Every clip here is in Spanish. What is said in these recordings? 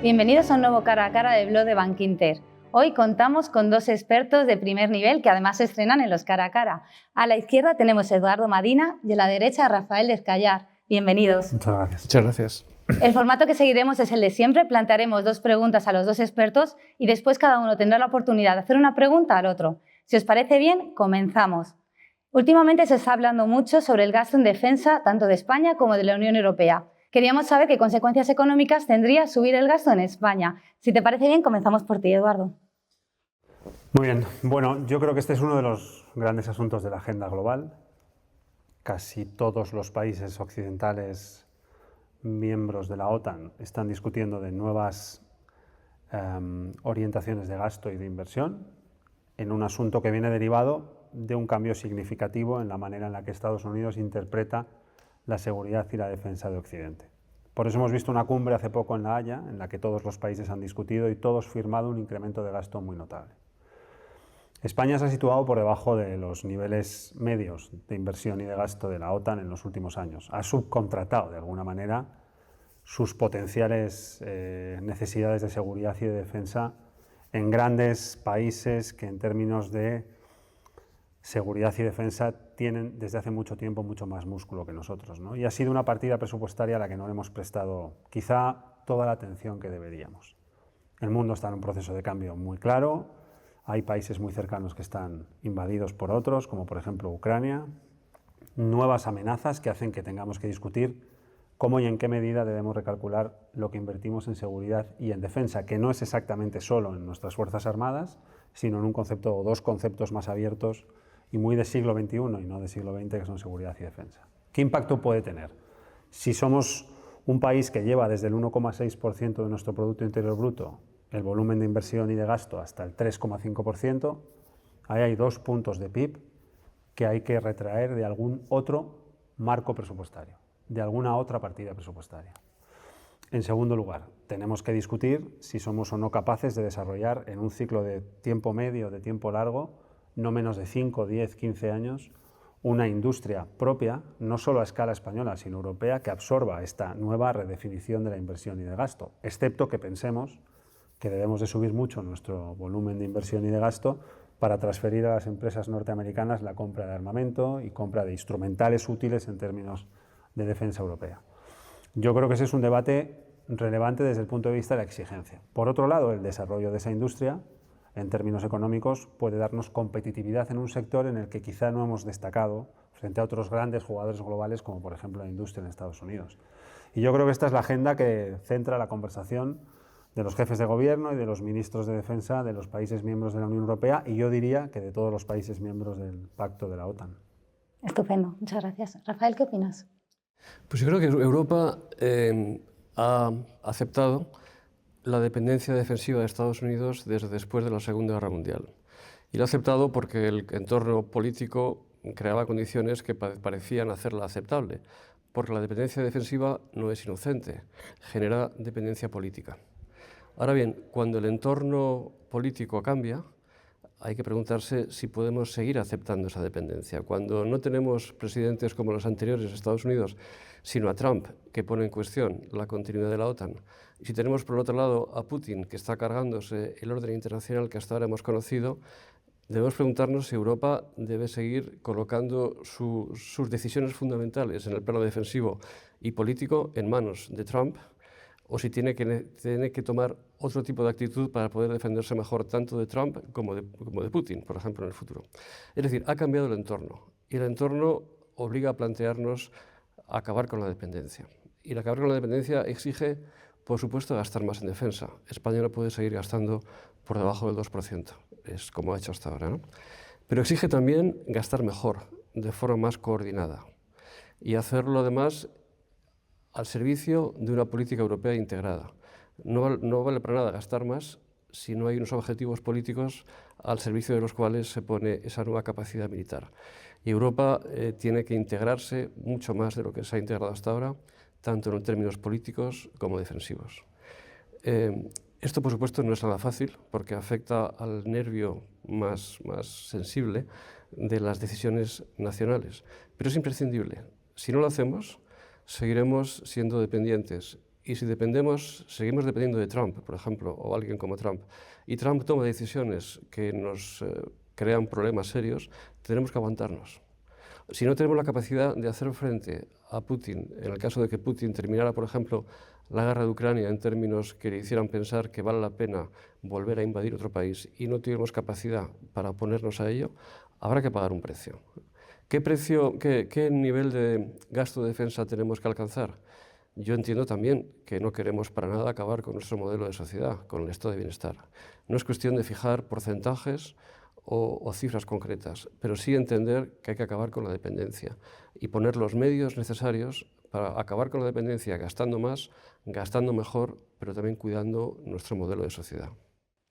Bienvenidos a un nuevo Cara a Cara del blog de Bankinter. Hoy contamos con dos expertos de primer nivel que además se estrenan en los Cara a Cara. A la izquierda tenemos a Eduardo Madina y a la derecha a Rafael Descallar. Bienvenidos. Muchas gracias. Muchas gracias. El formato que seguiremos es el de siempre. Plantearemos dos preguntas a los dos expertos y después cada uno tendrá la oportunidad de hacer una pregunta al otro. Si os parece bien, comenzamos. Últimamente se está hablando mucho sobre el gasto en defensa tanto de España como de la Unión Europea. Queríamos saber qué consecuencias económicas tendría subir el gasto en España. Si te parece bien, comenzamos por ti, Eduardo. Muy bien. Bueno, yo creo que este es uno de los grandes asuntos de la agenda global. Casi todos los países occidentales miembros de la OTAN están discutiendo de nuevas orientaciones de gasto y de inversión en un asunto que viene derivado de un cambio significativo en la manera en la que Estados Unidos interpreta la seguridad y la defensa de Occidente. Por eso hemos visto una cumbre hace poco en La Haya, en la que todos los países han discutido y todos firmado un incremento de gasto muy notable. España se ha situado por debajo de los niveles medios de inversión y de gasto de la OTAN en los últimos años. Ha subcontratado de alguna manera sus potenciales necesidades de seguridad y de defensa en grandes países que en términos de seguridad y defensa tienen desde hace mucho tiempo mucho más músculo que nosotros, ¿no? Y ha sido una partida presupuestaria a la que no le hemos prestado quizá toda la atención que deberíamos. El mundo está en un proceso de cambio muy claro, hay países muy cercanos que están invadidos por otros, como por ejemplo Ucrania, nuevas amenazas que hacen que tengamos que discutir cómo y en qué medida debemos recalcular lo que invertimos en seguridad y en defensa, que no es exactamente solo en nuestras Fuerzas Armadas, sino en un concepto o dos conceptos más abiertos y muy de siglo XXI y no de siglo XX, que son seguridad y defensa. ¿Qué impacto puede tener? Si somos un país que lleva desde el 1,6% de nuestro Producto Interior Bruto el volumen de inversión y de gasto hasta el 3,5%, ahí hay 2 puntos de PIB que hay que retraer de algún otro marco presupuestario, de alguna otra partida presupuestaria. En segundo lugar, tenemos que discutir si somos o no capaces de desarrollar en un ciclo de tiempo medio, de tiempo largo, no menos de 5, 10, 15 años, una industria propia, no solo a escala española, sino europea, que absorba esta nueva redefinición de la inversión y de gasto, excepto que pensemos que debemos de subir mucho nuestro volumen de inversión y de gasto para transferir a las empresas norteamericanas la compra de armamento y compra de instrumentales útiles en términos de defensa europea. Yo creo que ese es un debate relevante desde el punto de vista de la exigencia. Por otro lado, el desarrollo de esa industria, en términos económicos, puede darnos competitividad en un sector en el que quizá no hemos destacado frente a otros grandes jugadores globales, como por ejemplo la industria en Estados Unidos. Y yo creo que esta es la agenda que centra la conversación de los jefes de gobierno y de los ministros de defensa de los países miembros de la Unión Europea y yo diría que de todos los países miembros del pacto de la OTAN. Estupendo, muchas gracias. Rafael, ¿qué opinas? Pues yo creo que Europa ha aceptado la dependencia defensiva de Estados Unidos desde después de la Segunda Guerra Mundial. Y lo ha aceptado porque el entorno político creaba condiciones que parecían hacerla aceptable, porque la dependencia defensiva no es inocente, genera dependencia política. Ahora bien, cuando el entorno político cambia, hay que preguntarse si podemos seguir aceptando esa dependencia. Cuando no tenemos presidentes como los anteriores de Estados Unidos, sino a Trump, que pone en cuestión la continuidad de la OTAN, y si tenemos por el otro lado a Putin, que está cargándose el orden internacional que hasta ahora hemos conocido, debemos preguntarnos si Europa debe seguir colocando sus decisiones fundamentales en el plano defensivo y político en manos de Trump, o si tiene que tomar otro tipo de actitud para poder defenderse mejor tanto de Trump como de Putin, por ejemplo, en el futuro. Es decir, ha cambiado el entorno y el entorno obliga a plantearnos acabar con la dependencia. Y el acabar con la dependencia exige, por supuesto, gastar más en defensa. España no puede seguir gastando por debajo del 2%, es como ha hecho hasta ahora, ¿no? Pero exige también gastar mejor, de forma más coordinada, y hacerlo además al servicio de una política europea integrada. No vale para nada gastar más si no hay unos objetivos políticos al servicio de los cuales se pone esa nueva capacidad militar. Y Europa tiene que integrarse mucho más de lo que se ha integrado hasta ahora, tanto en términos políticos como defensivos. Esto, por supuesto, no es nada fácil porque afecta al nervio más sensible de las decisiones nacionales, pero es imprescindible. Si no lo hacemos, seguiremos siendo dependientes Y si seguimos dependiendo de Trump, por ejemplo, o alguien como Trump, y Trump toma decisiones que nos crean problemas serios, tendremos que aguantarnos. Si no tenemos la capacidad de hacer frente a Putin, en el caso de que Putin terminara, por ejemplo, la guerra de Ucrania en términos que le hicieran pensar que vale la pena volver a invadir otro país y no tuviéramos capacidad para oponernos a ello, habrá que pagar un precio. ¿Qué nivel de gasto de defensa tenemos que alcanzar? Yo entiendo también que no queremos para nada acabar con nuestro modelo de sociedad, con el estado de bienestar. No es cuestión de fijar porcentajes o cifras concretas, pero sí entender que hay que acabar con la dependencia y poner los medios necesarios para acabar con la dependencia gastando más, gastando mejor, pero también cuidando nuestro modelo de sociedad.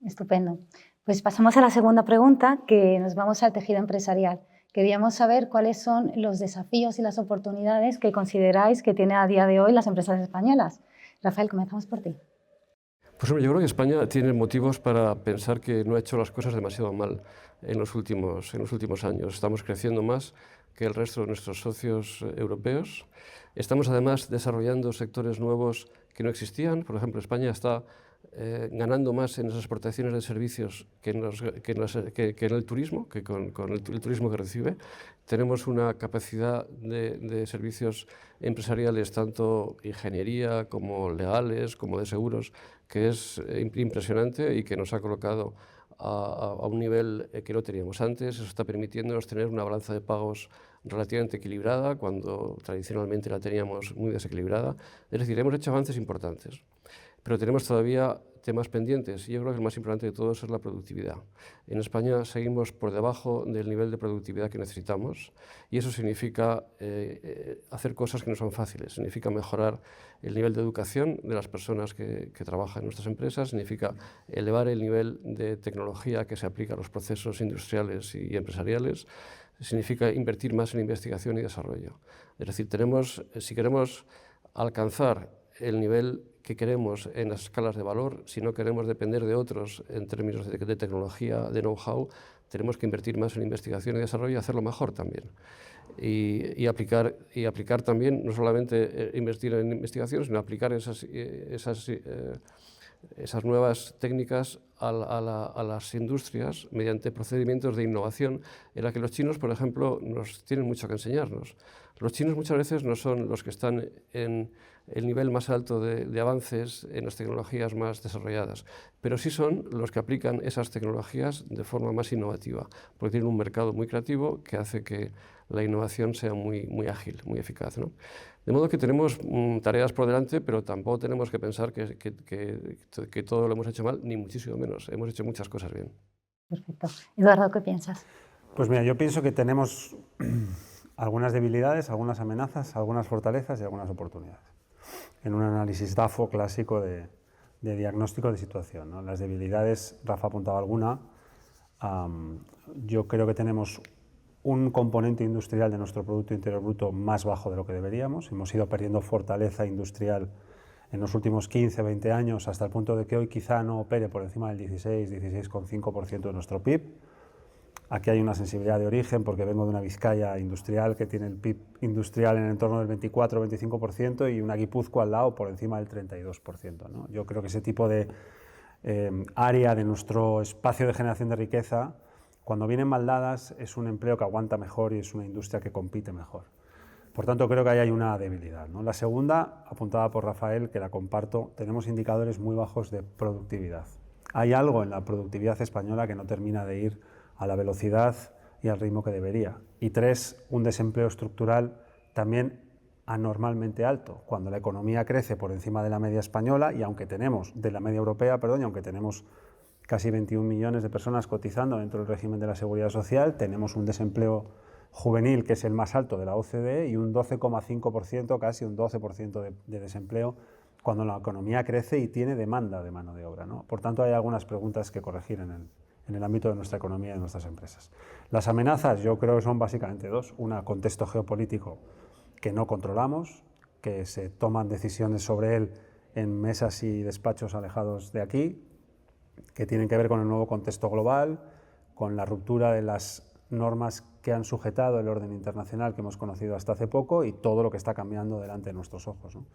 Estupendo. Pues pasamos a la segunda pregunta, que nos vamos al tejido empresarial. Queríamos saber cuáles son los desafíos y las oportunidades que consideráis que tiene a día de hoy las empresas españolas. Rafael, comenzamos por ti. Pues hombre, yo creo que España tiene motivos para pensar que no ha hecho las cosas demasiado mal en los últimos años. Estamos creciendo más que el resto de nuestros socios europeos. Estamos además desarrollando sectores nuevos que no existían. Por ejemplo, España está ganando más en las exportaciones de servicios que en el turismo, que con el turismo que recibe. Tenemos una capacidad de servicios empresariales, tanto ingeniería como legales, como de seguros, que es impresionante y que nos ha colocado a un nivel que no teníamos antes. Eso está permitiéndonos tener una balanza de pagos relativamente equilibrada, cuando tradicionalmente la teníamos muy desequilibrada. Es decir, hemos hecho avances importantes, pero tenemos todavía temas pendientes y yo creo que el más importante de todos es la productividad. En España seguimos por debajo del nivel de productividad que necesitamos y eso significa hacer cosas que no son fáciles, significa mejorar el nivel de educación de las personas que trabajan en nuestras empresas, significa elevar el nivel de tecnología que se aplica a los procesos industriales y empresariales, significa invertir más en investigación y desarrollo. Es decir, si queremos alcanzar el nivel que queremos en las escalas de valor, si no queremos depender de otros en términos de tecnología, de know-how, tenemos que invertir más en investigación y desarrollo y hacerlo mejor también. Y aplicar también, no solamente invertir en investigación, sino aplicar esas nuevas técnicas a las industrias mediante procedimientos de innovación en la que los chinos, por ejemplo, nos tienen mucho que enseñarnos. Los chinos muchas veces no son los que están en el nivel más alto de avances en las tecnologías más desarrolladas, pero sí son los que aplican esas tecnologías de forma más innovativa, porque tienen un mercado muy creativo que hace que la innovación sea muy ágil, muy eficaz, ¿no? De modo que tenemos tareas por delante, pero tampoco tenemos que pensar que todo lo hemos hecho mal, ni muchísimo menos. Hemos hecho muchas cosas bien. Perfecto. Eduardo, ¿qué piensas? Pues mira, yo pienso que tenemos algunas debilidades, algunas amenazas, algunas fortalezas y algunas oportunidades. En un análisis DAFO clásico de diagnóstico de situación, ¿no? Las debilidades, Rafa apuntaba alguna, yo creo que tenemos un componente industrial de nuestro Producto Interior Bruto más bajo de lo que deberíamos. Hemos ido perdiendo fortaleza industrial en los últimos 15, 20 años, hasta el punto de que hoy quizá no opere por encima del 16,5% de nuestro PIB. Aquí hay una sensibilidad de origen, porque vengo de una Vizcaya industrial que tiene el PIB industrial en el entorno del 24-25% y una Guipúzcoa al lado por encima del 32%, ¿no? Yo creo que ese tipo de área de nuestro espacio de generación de riqueza, cuando vienen mal dadas, es un empleo que aguanta mejor y es una industria que compite mejor. Por tanto, creo que ahí hay una debilidad, ¿no? La segunda, apuntada por Rafael, que la comparto, tenemos indicadores muy bajos de productividad. Hay algo en la productividad española que no termina de ir a la velocidad y al ritmo que debería. Y tres, un desempleo estructural también anormalmente alto. Cuando la economía crece por encima de la media española, y aunque tenemos, de la media europea, perdón, y aunque tenemos casi 21 millones de personas cotizando dentro del régimen de la Seguridad Social, tenemos un desempleo juvenil que es el más alto de la OCDE y un 12,5%, casi un 12% de desempleo cuando la economía crece y tiene demanda de mano de obra, ¿no? Por tanto, hay algunas preguntas que corregir en el ámbito de nuestra economía y de nuestras empresas. Las amenazas yo creo que son básicamente dos. Una, contexto geopolítico que no controlamos, que se toman decisiones sobre él en mesas y despachos alejados de aquí, que tienen que ver con el nuevo contexto global, con la ruptura de las normas que han sujetado el orden internacional que hemos conocido hasta hace poco y todo lo que está cambiando delante de nuestros ojos, ¿no?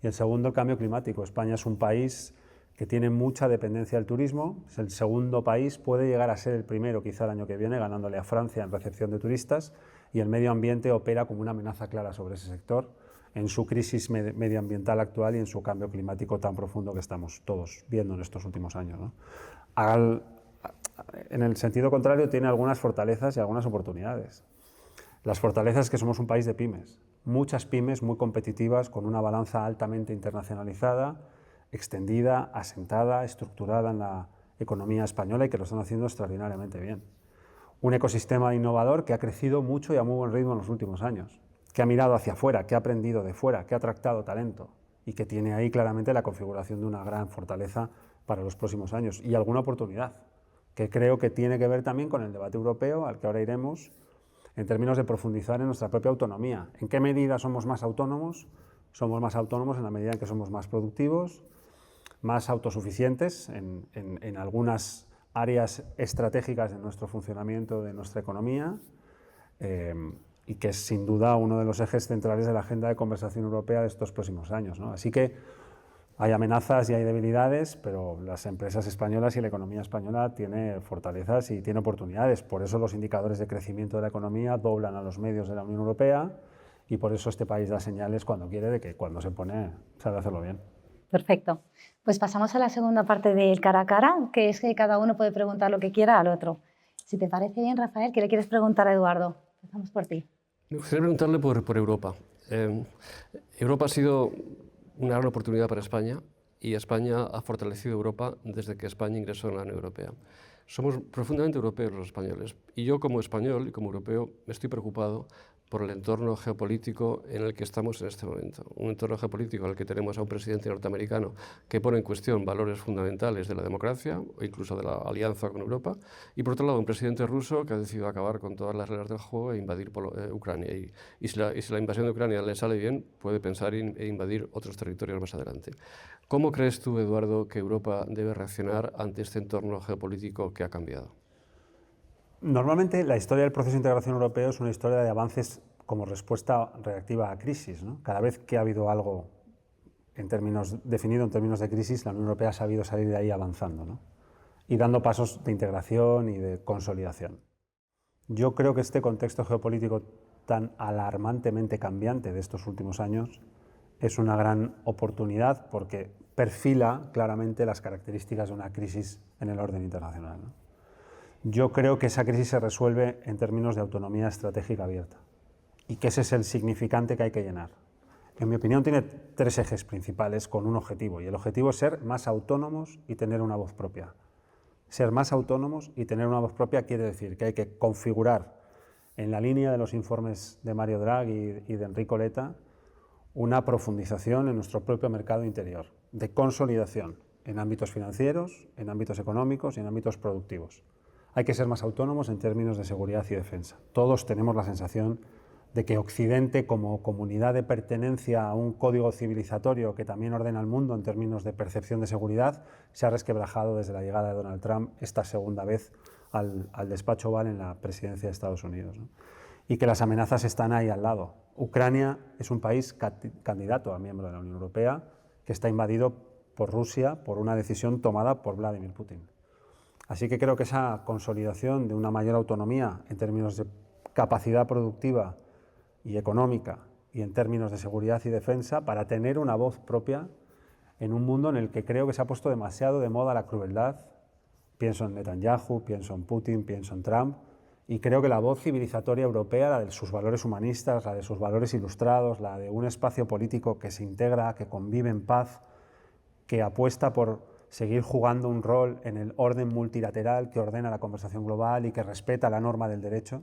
Y el segundo, el cambio climático. España es un país que tiene mucha dependencia del turismo, es el segundo país, puede llegar a ser el primero quizá el año que viene, ganándole a Francia en recepción de turistas, y el medio ambiente opera como una amenaza clara sobre ese sector en su crisis medioambiental actual y en su cambio climático tan profundo que estamos todos viendo en estos últimos años, ¿no? En el sentido contrario, tiene algunas fortalezas y algunas oportunidades. Las fortalezas es que somos un país de pymes, muchas pymes muy competitivas, con una balanza altamente internacionalizada, extendida, asentada, estructurada en la economía española y que lo están haciendo extraordinariamente bien. Un ecosistema innovador que ha crecido mucho y a muy buen ritmo en los últimos años, que ha mirado hacia afuera, que ha aprendido de fuera, que ha atractado talento y que tiene ahí claramente la configuración de una gran fortaleza para los próximos años y alguna oportunidad, que creo que tiene que ver también con el debate europeo, al que ahora iremos, en términos de profundizar en nuestra propia autonomía. ¿En qué medida somos más autónomos? Somos más autónomos en la medida en que somos más productivos, más autosuficientes en algunas áreas estratégicas de nuestro funcionamiento, de nuestra economía, y que es sin duda uno de los ejes centrales de la agenda de conversación europea de estos próximos años, ¿no? Así que hay amenazas y hay debilidades, pero las empresas españolas y la economía española tiene fortalezas y tiene oportunidades. Por eso los indicadores de crecimiento de la economía doblan a los medios de la Unión Europea y por eso este país da señales cuando quiere de que cuando se pone sabe hacerlo bien. Perfecto. Pues pasamos a la segunda parte del cara a cara, que es que cada uno puede preguntar lo que quiera al otro. Si te parece bien, Rafael, ¿qué le quieres preguntar a Eduardo? Empezamos por ti. Me gustaría preguntarle por Europa. Europa ha sido una gran oportunidad para España y España ha fortalecido Europa desde que España ingresó en la Unión Europea. Somos profundamente europeos los españoles y yo como español y como europeo me estoy preocupado por el entorno geopolítico en el que estamos en este momento. Un entorno geopolítico en el que tenemos a un presidente norteamericano que pone en cuestión valores fundamentales de la democracia o incluso de la alianza con Europa, y por otro lado un presidente ruso que ha decidido acabar con todas las reglas del juego e invadir Ucrania. Y si la invasión de Ucrania le sale bien, puede pensar en invadir otros territorios más adelante. ¿Cómo crees tú, Eduardo, que Europa debe reaccionar ante este entorno geopolítico que ha cambiado? Normalmente la historia del proceso de integración europeo es una historia de avances como respuesta reactiva a crisis, ¿no? Cada vez que ha habido algo definido en términos de crisis, la Unión Europea ha sabido salir de ahí avanzando, ¿no? Y dando pasos de integración y de consolidación. Yo creo que este contexto geopolítico tan alarmantemente cambiante de estos últimos años es una gran oportunidad porque perfila claramente las características de una crisis en el orden internacional, ¿no? Yo creo que esa crisis se resuelve en términos de autonomía estratégica abierta y que ese es el significante que hay que llenar. En mi opinión tiene tres ejes principales con un objetivo, y el objetivo es ser más autónomos y tener una voz propia. Ser más autónomos y tener una voz propia quiere decir que hay que configurar, en la línea de los informes de Mario Draghi y de Enrico Letta, una profundización en nuestro propio mercado interior, de consolidación en ámbitos financieros, en ámbitos económicos y en ámbitos productivos. Hay que ser más autónomos en términos de seguridad y defensa. Todos tenemos la sensación de que Occidente, como comunidad de pertenencia a un código civilizatorio que también ordena el mundo en términos de percepción de seguridad, se ha resquebrajado desde la llegada de Donald Trump esta segunda vez al despacho Oval en la presidencia de Estados Unidos, ¿no? Y que las amenazas están ahí al lado. Ucrania es un país candidato a miembro de la Unión Europea que está invadido por Rusia por una decisión tomada por Vladimir Putin. Así que creo que esa consolidación de una mayor autonomía en términos de capacidad productiva y económica y en términos de seguridad y defensa para tener una voz propia en un mundo en el que creo que se ha puesto demasiado de moda la crueldad. Pienso en Netanyahu, pienso en Putin, pienso en Trump, y creo que la voz civilizatoria europea, la de sus valores humanistas, la de sus valores ilustrados, la de un espacio político que se integra, que convive en paz, que apuesta por seguir jugando un rol en el orden multilateral que ordena la conversación global y que respeta la norma del derecho,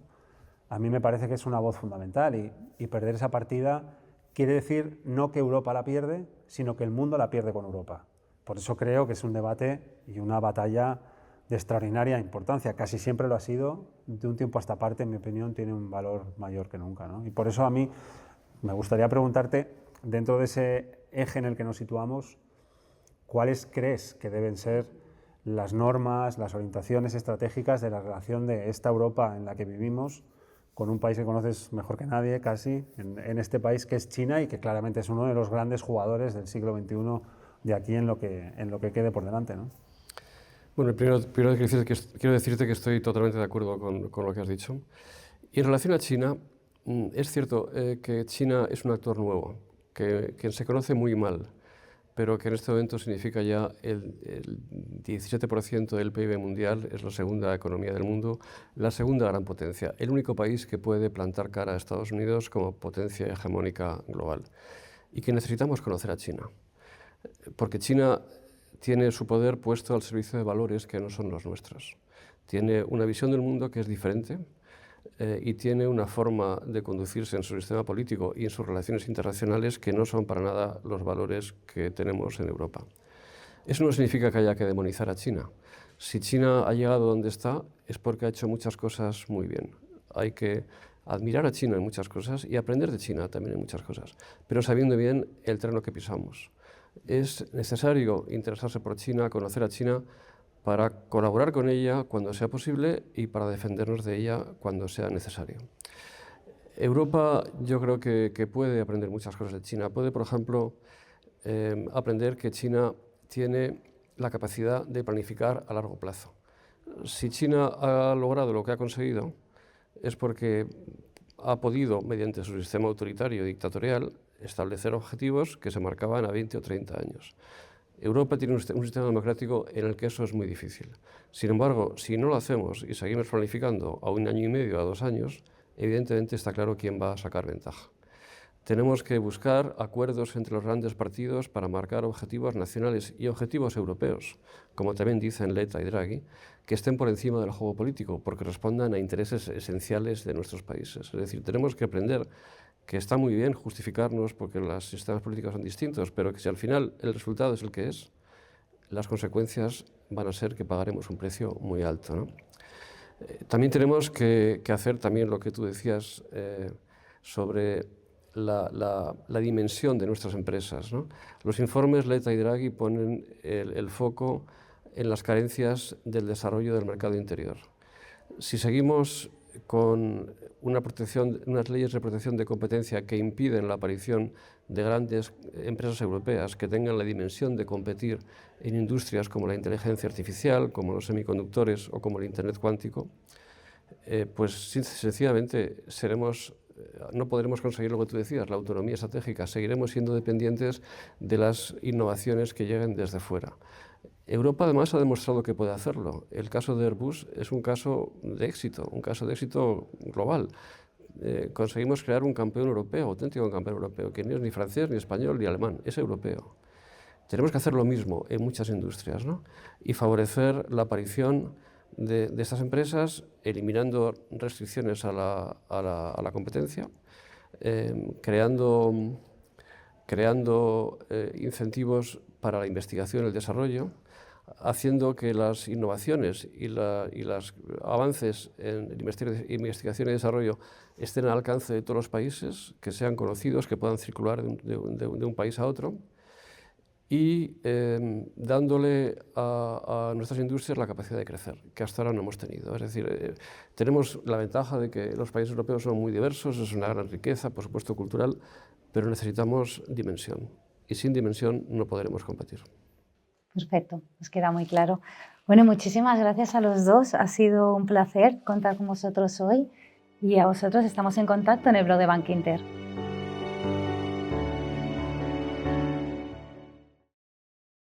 a mí me parece que es una voz fundamental y perder esa partida quiere decir no que Europa la pierde, sino que el mundo la pierde con Europa. Por eso creo que es un debate y una batalla de extraordinaria importancia. Casi siempre lo ha sido, de un tiempo a esta parte, en mi opinión, tiene un valor mayor que nunca, ¿no? Y por eso a mí me gustaría preguntarte, dentro de ese eje en el que nos situamos, ¿cuáles crees que deben ser las normas, las orientaciones estratégicas de la relación de esta Europa en la que vivimos con un país que conoces mejor que nadie, casi, en este país que es China y que claramente es uno de los grandes jugadores del siglo XXI de aquí en lo que quede por delante, ¿no? Bueno, primero quiero decirte que estoy totalmente de acuerdo con lo que has dicho. Y en relación a China, es cierto que China es un actor nuevo, que se conoce muy mal, pero que en este momento significa ya el 17% del PIB mundial, es la segunda economía del mundo, la segunda gran potencia, el único país que puede plantar cara a Estados Unidos como potencia hegemónica global. Y que necesitamos conocer a China, porque China tiene su poder puesto al servicio de valores que no son los nuestros. Tiene una visión del mundo que es diferente y tiene una forma de conducirse en su sistema político y en sus relaciones internacionales que no son para nada los valores que tenemos en Europa. Eso no significa que haya que demonizar a China. Si China ha llegado donde está es porque ha hecho muchas cosas muy bien. Hay que admirar a China en muchas cosas y aprender de China también en muchas cosas, pero sabiendo bien el terreno que pisamos. Es necesario interesarse por China, conocer a China, para colaborar con ella cuando sea posible y para defendernos de ella cuando sea necesario. Europa yo creo que puede aprender muchas cosas de China. Puede, por ejemplo, aprender que China tiene la capacidad de planificar a largo plazo. Si China ha logrado lo que ha conseguido es porque ha podido, mediante su sistema autoritario y dictatorial, establecer objetivos que se marcaban a 20 o 30 años. Europa tiene un sistema democrático en el que eso es muy difícil. Sin embargo, si no lo hacemos y seguimos planificando a 1 año y medio, a 2 años, evidentemente está claro quién va a sacar ventaja. Tenemos que buscar acuerdos entre los grandes partidos para marcar objetivos nacionales y objetivos europeos, como también dicen Letta y Draghi, que estén por encima del juego político, porque respondan a intereses esenciales de nuestros países. Es decir, tenemos que aprender que está muy bien justificarnos porque los sistemas políticos son distintos, pero que si al final el resultado es el que es, las consecuencias van a ser que pagaremos un precio muy alto, ¿no? También tenemos que hacer también lo que tú decías sobre la dimensión de nuestras empresas, ¿no? Los informes Letta y Draghi ponen el foco en las carencias del desarrollo del mercado interior. Si seguimos con unas leyes de protección de competencia que impiden la aparición de grandes empresas europeas que tengan la dimensión de competir en industrias como la inteligencia artificial, como los semiconductores o como el Internet cuántico, pues sencillamente no podremos conseguir lo que tú decías, la autonomía estratégica. Seguiremos siendo dependientes de las innovaciones que lleguen desde fuera. Europa además ha demostrado que puede hacerlo. El caso de Airbus es un caso de éxito global. Conseguimos crear un campeón europeo, auténtico campeón europeo, que no es ni francés, ni español, ni alemán, es europeo. Tenemos que hacer lo mismo en muchas industrias, ¿no? Y favorecer la aparición de estas empresas, eliminando restricciones a la competencia, creando incentivos para la investigación y el desarrollo, haciendo que las innovaciones y los avances en investigación y desarrollo estén al alcance de todos los países, que sean conocidos, que puedan circular de un país a otro, y dándole a nuestras industrias la capacidad de crecer, que hasta ahora no hemos tenido. Es decir, tenemos la ventaja de que los países europeos son muy diversos, es una gran riqueza, por supuesto cultural, pero necesitamos dimensión, y sin dimensión no podremos competir. Perfecto, nos queda muy claro. Bueno, muchísimas gracias a los dos, ha sido un placer contar con vosotros hoy y a vosotros estamos en contacto en el blog de Bankinter.